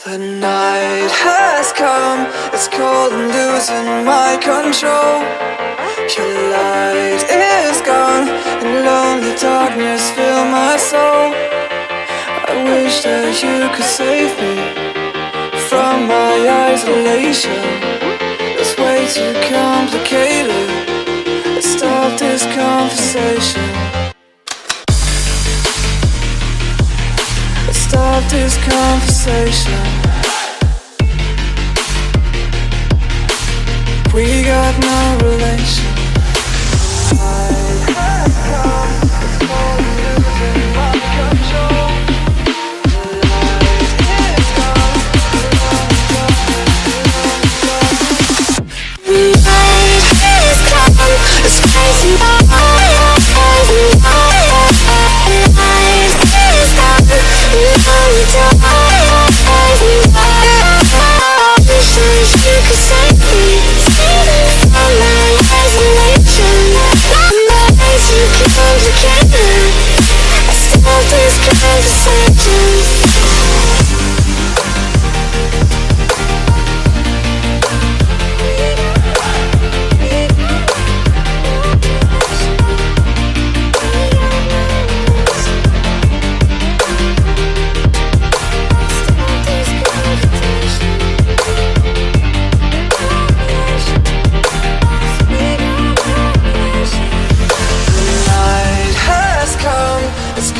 The night has come, it's cold and losing my control. Your light is gone, and lonely darkness fill my soul. I wish that you could save me from my isolation. It's way too complicated. Let's stop this conversation. Let's stop this conversation. We got no relation.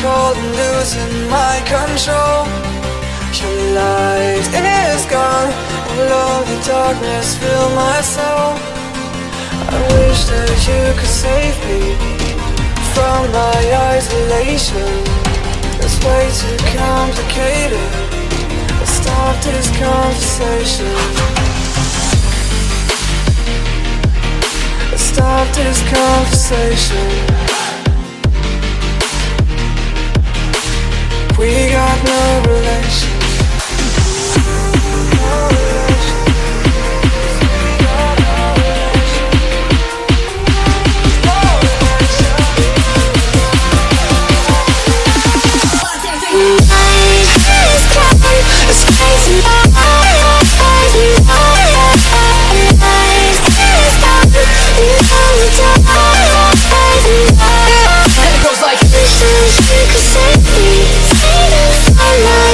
Cold and losing my control. Your light is gone, and lonely darkness fill my soul. I wish that you could save me from my isolation. It's way too complicated. Let's stop this conversation. Let's stop this conversation. We got no relation. And it goes like, wish that you could save me from my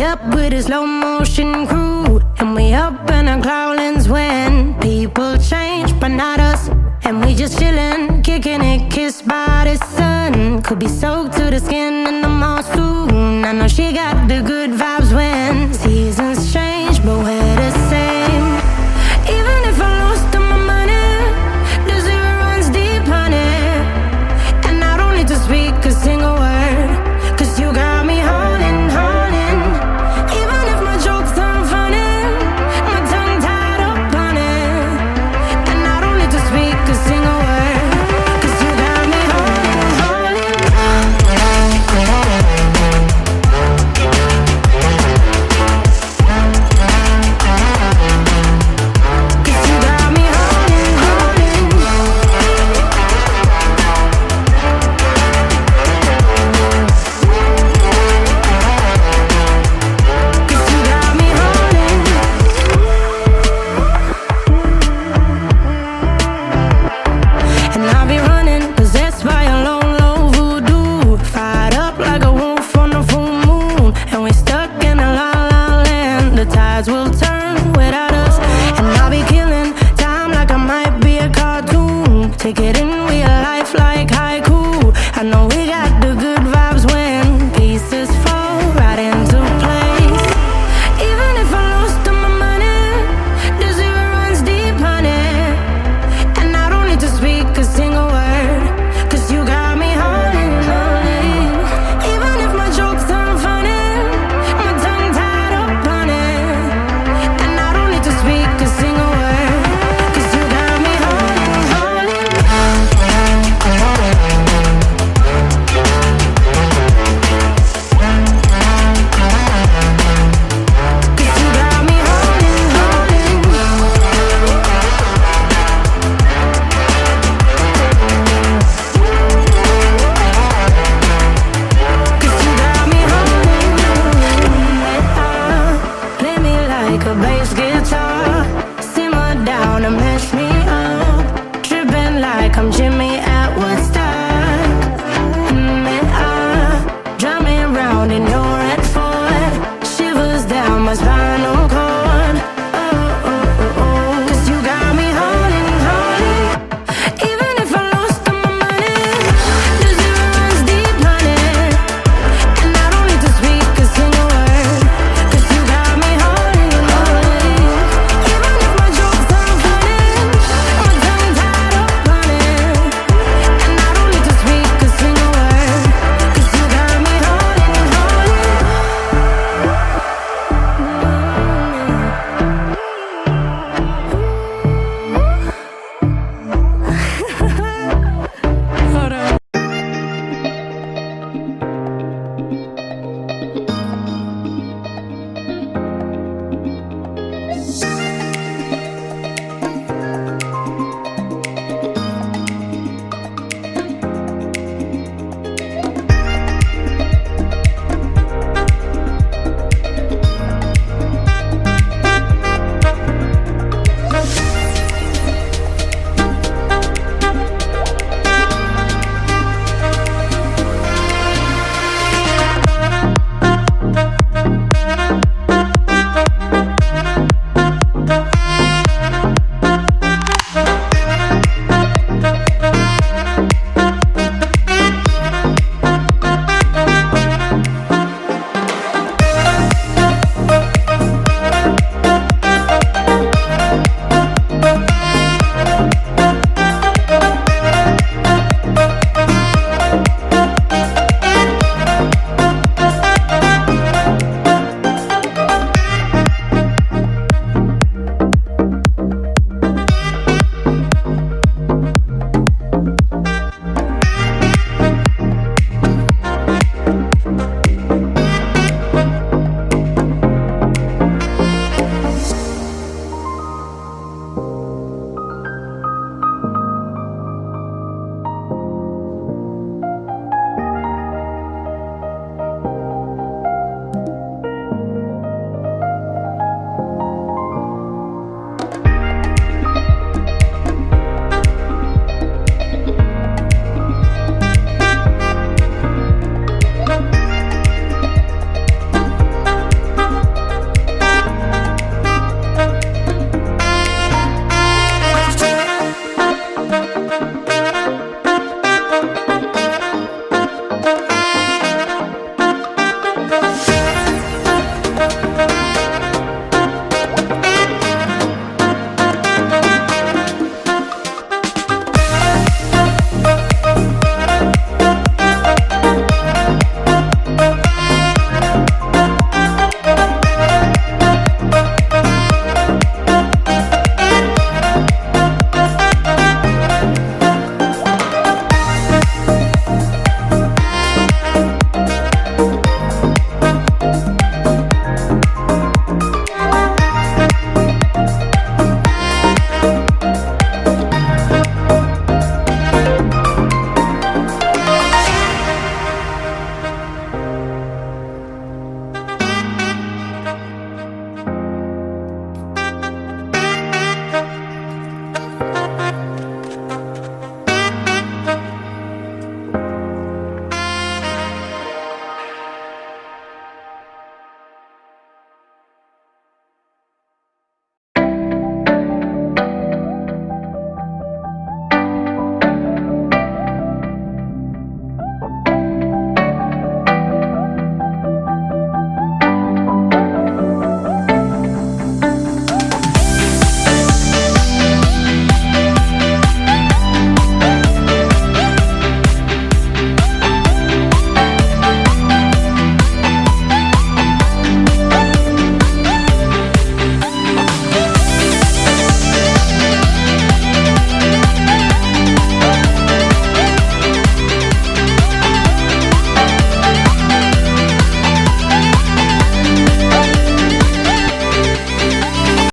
he up with his slow motion crew, and we up in our cloudlands when people change, but not us. And we just chillin', kicking it, kissed by the sun. Could be soaked to the skin in the mall soon. I know she got the good vibes when seasons change, but when